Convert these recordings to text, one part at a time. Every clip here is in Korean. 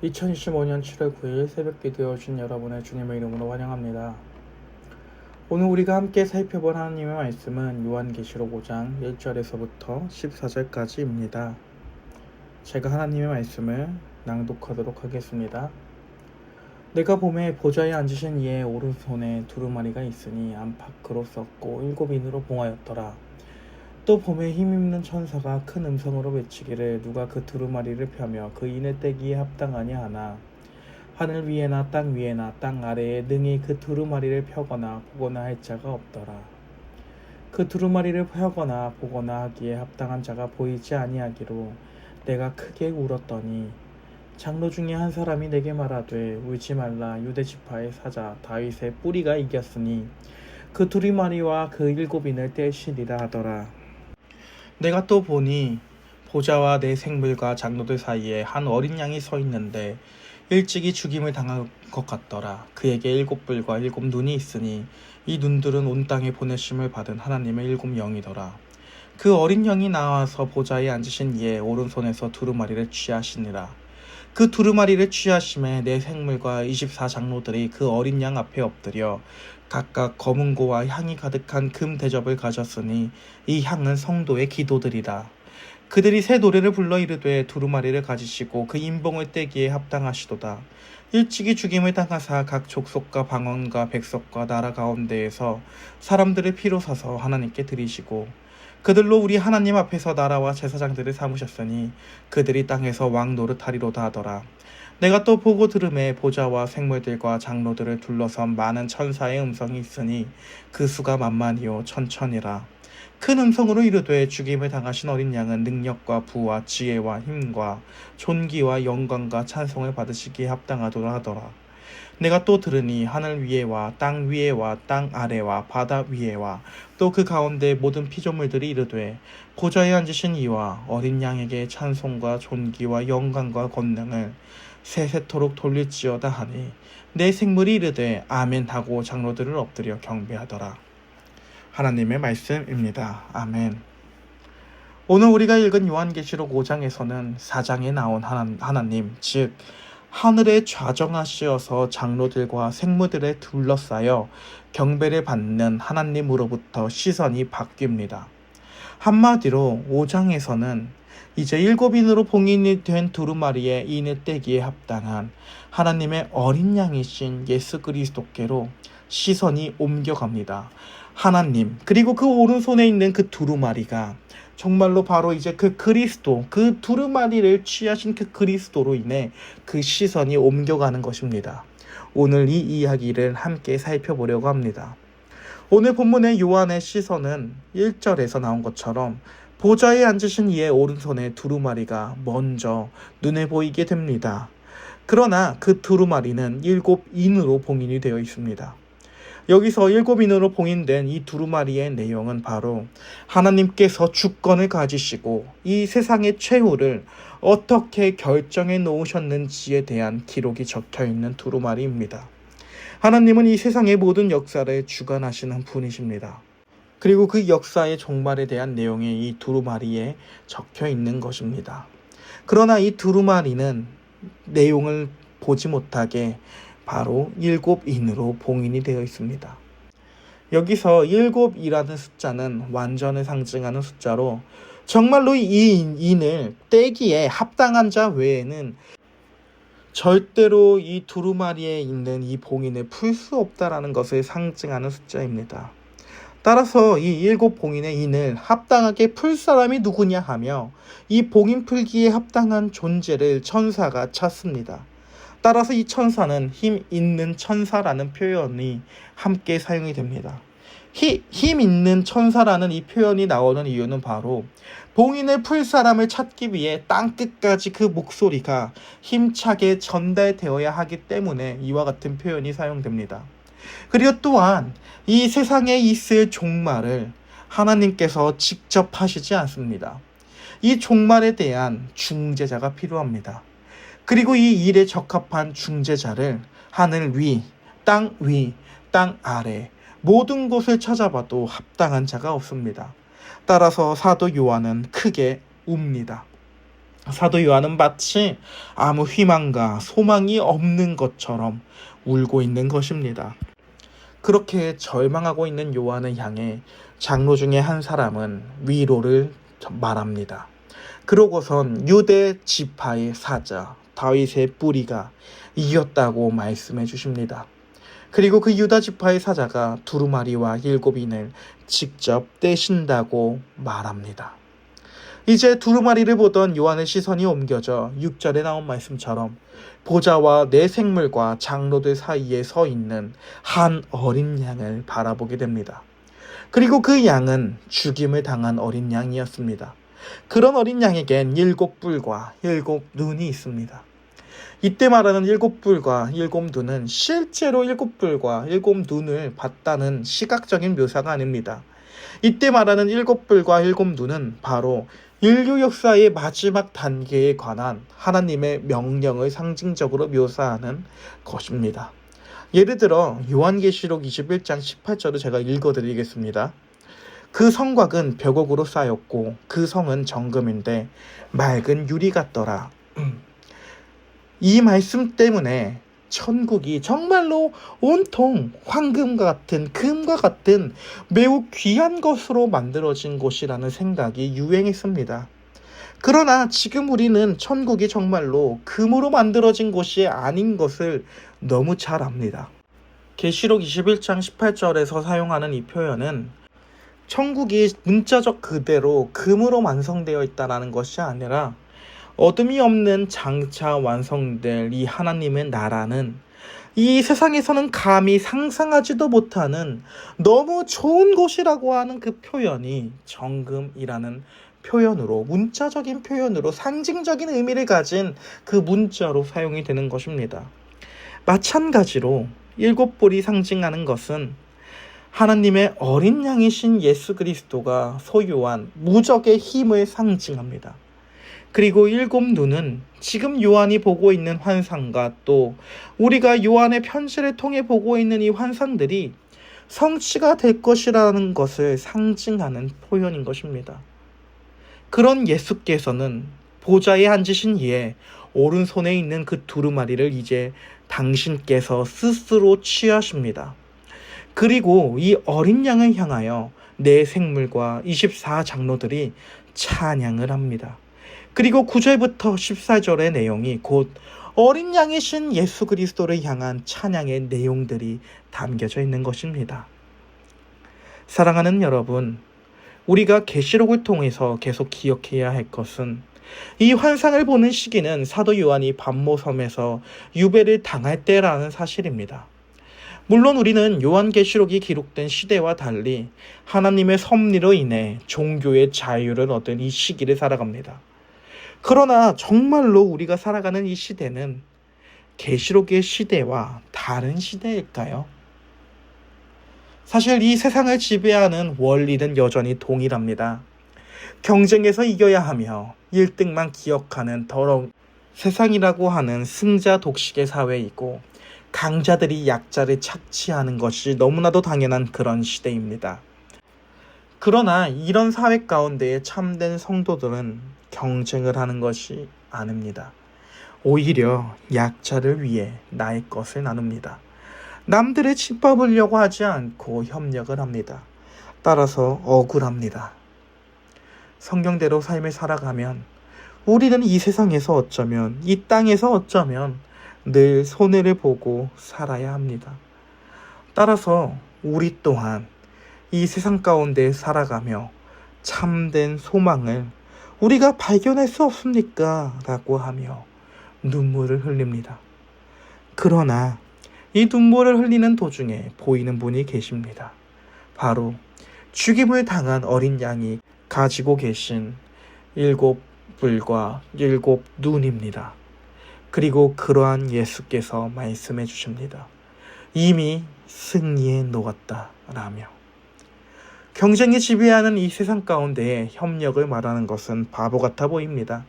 2025년 7월 9일 새벽 기도에 오신 여러분의 주님의 이름으로 환영합니다. 오늘 우리가 함께 살펴볼 하나님의 말씀은 요한계시록 5장 1절에서부터 14절까지입니다. 제가 하나님의 말씀을 낭독하도록 하겠습니다. 내가 보매 보좌에 앉으신 이의 오른손에 두루마리가 있으니 안팎으로 썼고 7인으로 봉하였더라. 또 보매 힘있는 천사가 큰 음성으로 외치기를 누가 그 두루마리를 펴며 그 인을 떼기에 합당하냐 하나 하늘 위에나 땅 위에나 땅 아래에 능히 그 두루마리를 펴거나 보거나 할 자가 없더라. 그 두루마리를 펴거나 보거나 하기에 합당한 자가 보이지 아니하기로 내가 크게 울었더니 장로 중에 한 사람이 내게 말하되 울지 말라. 유대 지파의 사자 다윗의 뿌리가 이겼으니 그 두루마리와 그 7인을 떼시리라 하더라. 내가 또 보니 보좌와 내 생물과 장로들 사이에 한 어린 양이 서 있는데 일찍이 죽임을 당할 것 같더라. 그에게 7뿔과 7눈이 있으니 이 눈들은 온 땅에 보내심을 받은 하나님의 7영이더라. 그 어린 양이 나와서 보좌에 앉으신 이의 오른손에서 두루마리를 취하시니라. 그 두루마리를 취하심에 내 생물과 24장로들이 그 어린 양 앞에 엎드려 각각 검은고와 향이 가득한 금 대접을 가졌으니 이 향은 성도의 기도들이다. 그들이 새 노래를 불러 이르되 두루마리를 가지시고 그 인봉을 떼기에 합당하시도다. 일찍이 죽임을 당하사 각 족속과 방언과 백성과 나라 가운데에서 사람들의 피로 사서 하나님께 드리시고 그들로 우리 하나님 앞에서 나라와 제사장들을 삼으셨으니 그들이 땅에서 왕 노릇하리로다 하더라. 내가 또 보고 들음에 보좌와 생물들과 장로들을 둘러선 많은 천사의 음성이 있으니 그 수가 만만이요 천천이라. 큰 음성으로 이르되 죽임을 당하신 어린 양은 능력과 부와 지혜와 힘과 존귀와 영광과 찬송을 받으시기에 합당하도다 하더라. 내가 또 들으니 하늘 위에와 땅 위에와 땅 아래와 바다 위에와 또 그 가운데 모든 피조물들이 이르되 보좌에 앉으신 이와 어린 양에게 찬송과 존귀와 영광과 권능을 세세토록 돌릴지어다 하니 내 생물이 이르되 아멘 하고 장로들을 엎드려 경배하더라. 하나님의 말씀입니다. 아멘. 오늘 우리가 읽은 요한계시록 5장에서는 4장에 나온 하나님, 즉 하늘에 좌정하시어서 장로들과 생물들에 둘러싸여 경배를 받는 하나님으로부터 시선이 바뀝니다. 한마디로 5장에서는 이제 7인으로 봉인이 된 두루마리의 인을 떼기에 합당한 하나님의 어린 양이신 예수 그리스도께로 시선이 옮겨갑니다. 하나님, 그리고 그 오른손에 있는 그 두루마리가 정말로 바로 이제 그 그리스도, 그 두루마리를 취하신 그 그리스도로 인해 그 시선이 옮겨가는 것입니다. 오늘 이 이야기를 함께 살펴보려고 합니다. 오늘 본문의 요한의 시선은 1절에서 나온 것처럼 보좌에 앉으신 이의 오른손에 두루마리가 먼저 눈에 보이게 됩니다. 그러나 그 두루마리는 7인으로 봉인이 되어 있습니다. 여기서 7인으로 봉인된 이 두루마리의 내용은 바로 하나님께서 주권을 가지시고 이 세상의 최후를 어떻게 결정해 놓으셨는지에 대한 기록이 적혀있는 두루마리입니다. 하나님은 이 세상의 모든 역사를 주관하시는 분이십니다. 그리고 그 역사의 종말에 대한 내용이 이 두루마리에 적혀 있는 것입니다. 그러나 이 두루마리는 내용을 보지 못하게 바로 7인으로 봉인이 되어 있습니다. 여기서 7이라는 숫자는 완전을 상징하는 숫자로 정말로 이 인을 떼기에 합당한 자 외에는 절대로 이 두루마리에 있는 이 봉인을 풀 수 없다라는 것을 상징하는 숫자입니다. 따라서 이 7봉인의 인을 합당하게 풀 사람이 누구냐 하며 이 봉인 풀기에 합당한 존재를 천사가 찾습니다. 따라서 이 천사는 힘 있는 천사라는 표현이 함께 사용이 됩니다. 힘 있는 천사라는 이 표현이 나오는 이유는 바로 봉인을 풀 사람을 찾기 위해 땅끝까지 그 목소리가 힘차게 전달되어야 하기 때문에 이와 같은 표현이 사용됩니다. 그리고 또한 이 세상에 있을 종말을 하나님께서 직접 하시지 않습니다. 이 종말에 대한 중재자가 필요합니다. 그리고 이 일에 적합한 중재자를 하늘 위, 땅 아래 모든 곳을 찾아봐도 합당한 자가 없습니다. 따라서 사도 요한은 크게 웁니다. 사도 요한은 마치 아무 희망과 소망이 없는 것처럼 울고 있는 것입니다. 그렇게 절망하고 있는 요한을 향해 장로 중에 한 사람은 위로를 말합니다. 그러고선 유대 지파의 사자 다윗의 뿌리가 이겼다고 말씀해 주십니다. 그리고 그 유다 지파의 사자가 두루마리와 7인을 직접 떼신다고 말합니다. 이제 두루마리를 보던 요한의 시선이 옮겨져 6절에 나온 말씀처럼 보좌와 네 생물과 장로들 사이에 서 있는 한 어린 양을 바라보게 됩니다. 그리고 그 양은 죽임을 당한 어린 양이었습니다. 그런 어린 양에겐 7뿔과 7눈이 있습니다. 이때 말하는 7뿔과 7눈은 실제로 7뿔과 7눈을 봤다는 시각적인 묘사가 아닙니다. 이때 말하는 7뿔과 7눈은 바로 인류 역사의 마지막 단계에 관한 하나님의 명령을 상징적으로 묘사하는 것입니다. 예를 들어 요한계시록 21장 18절을 제가 읽어드리겠습니다. 그 성곽은 벽옥으로 쌓였고 그 성은 정금인데 맑은 유리 같더라. 이 말씀 때문에 천국이 정말로 온통 황금과 같은 금과 같은 매우 귀한 것으로 만들어진 곳이라는 생각이 유행했습니다. 그러나 지금 우리는 천국이 정말로 금으로 만들어진 곳이 아닌 것을 너무 잘 압니다. 계시록 21장 18절에서 사용하는 이 표현은 천국이 문자적 그대로 금으로 완성되어 있다는 것이 아니라 어둠이 없는 장차 완성될 이 하나님의 나라는 이 세상에서는 감히 상상하지도 못하는 너무 좋은 곳이라고 하는 그 표현이 정금이라는 표현으로, 문자적인 표현으로 상징적인 의미를 가진 그 문자로 사용이 되는 것입니다. 마찬가지로 7뿔이 상징하는 것은 하나님의 어린 양이신 예수 그리스도가 소유한 무적의 힘을 상징합니다. 그리고 7눈은 지금 요한이 보고 있는 환상과 또 우리가 요한의 편지를 통해 보고 있는 이 환상들이 성취가 될 것이라는 것을 상징하는 표현인 것입니다. 그런 예수께서는 보좌에 앉으신 이에 오른손에 있는 그 두루마리를 이제 당신께서 스스로 취하십니다. 그리고 이 어린 양을 향하여 네 생물과 24장로들이 찬양을 합니다. 그리고 9절부터 14절의 내용이 곧 어린 양이신 예수 그리스도를 향한 찬양의 내용들이 담겨져 있는 것입니다. 사랑하는 여러분, 우리가 계시록을 통해서 계속 기억해야 할 것은 이 환상을 보는 시기는 사도 요한이 반모섬에서 유배를 당할 때라는 사실입니다. 물론 우리는 요한계시록이 기록된 시대와 달리 하나님의 섭리로 인해 종교의 자유를 얻은 이 시기를 살아갑니다. 그러나 정말로 우리가 살아가는 이 시대는 계시록의 시대와 다른 시대일까요? 사실 이 세상을 지배하는 원리는 여전히 동일합니다. 경쟁에서 이겨야 하며 1등만 기억하는 더러운 세상이라고 하는 승자 독식의 사회이고 강자들이 약자를 착취하는 것이 너무나도 당연한 그런 시대입니다. 그러나 이런 사회 가운데에 참된 성도들은 경쟁을 하는 것이 아닙니다. 오히려 약자를 위해 나의 것을 나눕니다. 남들을 짓밟으려고 하지 않고 협력을 합니다. 따라서 억울합니다. 성경대로 삶을 살아가면 우리는 이 세상에서 어쩌면, 이 땅에서 어쩌면 늘 손해를 보고 살아야 합니다. 따라서 우리 또한 이 세상 가운데 살아가며 참된 소망을 우리가 발견할 수 없습니까? 라고 하며 눈물을 흘립니다. 그러나 이 눈물을 흘리는 도중에 보이는 분이 계십니다. 바로 죽임을 당한 어린 양이 가지고 계신 7뿔과 7눈입니다. 그리고 그러한 예수께서 말씀해 주십니다. 이미 승리에 놓았다 라며. 경쟁이 지배하는 이 세상 가운데에 협력을 말하는 것은 바보 같아 보입니다.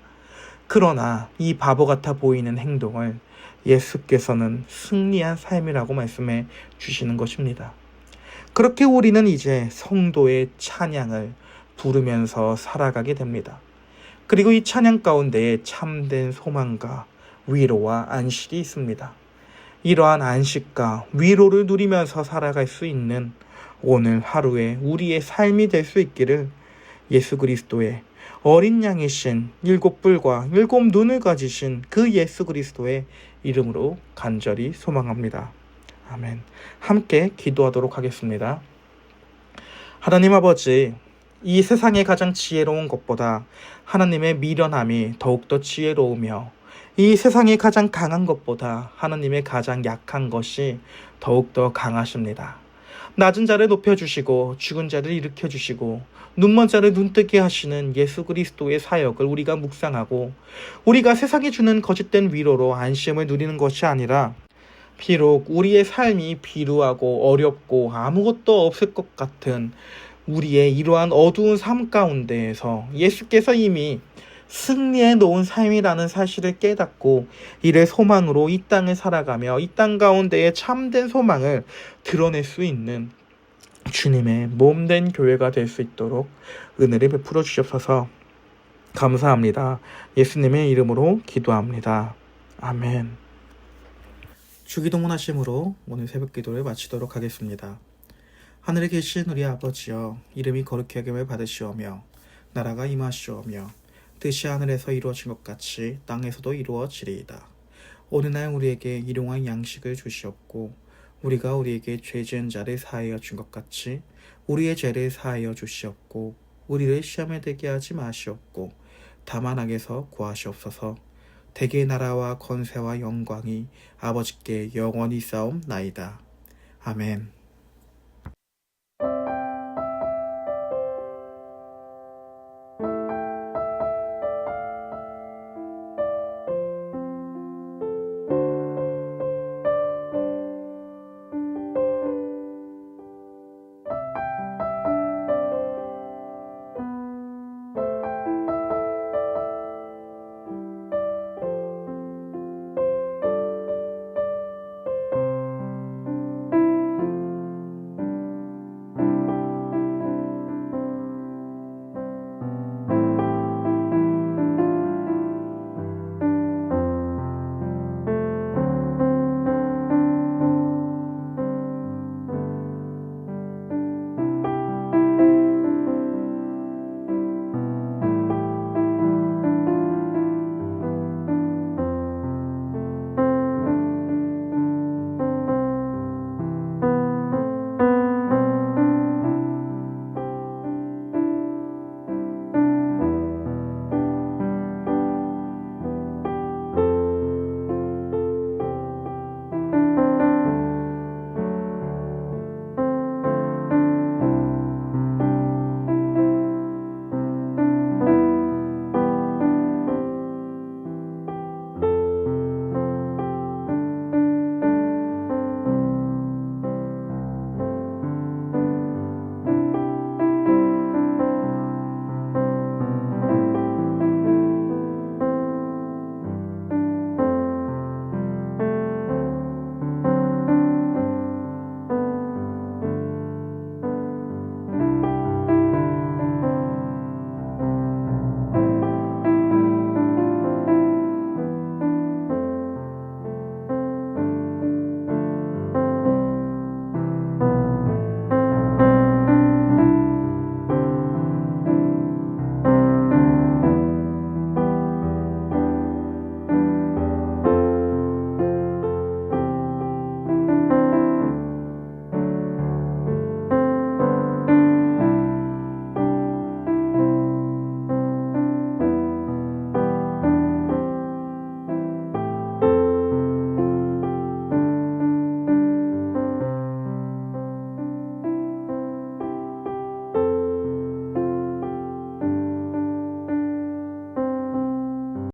그러나 이 바보 같아 보이는 행동을 예수께서는 승리한 삶이라고 말씀해 주시는 것입니다. 그렇게 우리는 이제 성도의 찬양을 부르면서 살아가게 됩니다. 그리고 이 찬양 가운데에 참된 소망과 위로와 안식이 있습니다. 이러한 안식과 위로를 누리면서 살아갈 수 있는 오늘 하루에 우리의 삶이 될 수 있기를 예수 그리스도의 어린 양이신 7뿔과 7눈을 가지신 그 예수 그리스도의 이름으로 간절히 소망합니다. 아멘. 함께 기도하도록 하겠습니다. 하나님 아버지, 이 세상에 가장 지혜로운 것보다 하나님의 미련함이 더욱더 지혜로우며 이 세상에 가장 강한 것보다 하나님의 가장 약한 것이 더욱더 강하십니다. 낮은 자를 높여주시고 죽은 자를 일으켜주시고 눈먼 자를 눈뜨게 하시는 예수 그리스도의 사역을 우리가 묵상하고 우리가 세상이 주는 거짓된 위로로 안심을 누리는 것이 아니라 비록 우리의 삶이 비루하고 어렵고 아무것도 없을 것 같은 우리의 이러한 어두운 삶 가운데에서 예수께서 이미 승리해 놓은 삶이라는 사실을 깨닫고 이를 소망으로 이 땅을 살아가며 이 땅 가운데에 참된 소망을 드러낼 수 있는 주님의 몸된 교회가 될 수 있도록 은혜를 베풀어 주시옵소서. 감사합니다. 예수님의 이름으로 기도합니다. 아멘. 주기도문 하심으로 오늘 새벽 기도를 마치도록 하겠습니다. 하늘에 계신 우리 아버지여, 이름이 거룩히 여김을 받으시오며 나라가 임하시오며 뜻이 하늘에서 이루어진 것 같이 땅에서도 이루어지리이다. 오늘날 우리에게 일용할 양식을 주시옵고 우리가 우리에게 죄 지은 자를 사하여 준 것 같이 우리의 죄를 사하여 주시옵고 우리를 시험에 들게 하지 마시옵고 다만 악에서 구하시옵소서. 대개의 나라와 권세와 영광이 아버지께 영원히 싸움나이다. 아멘.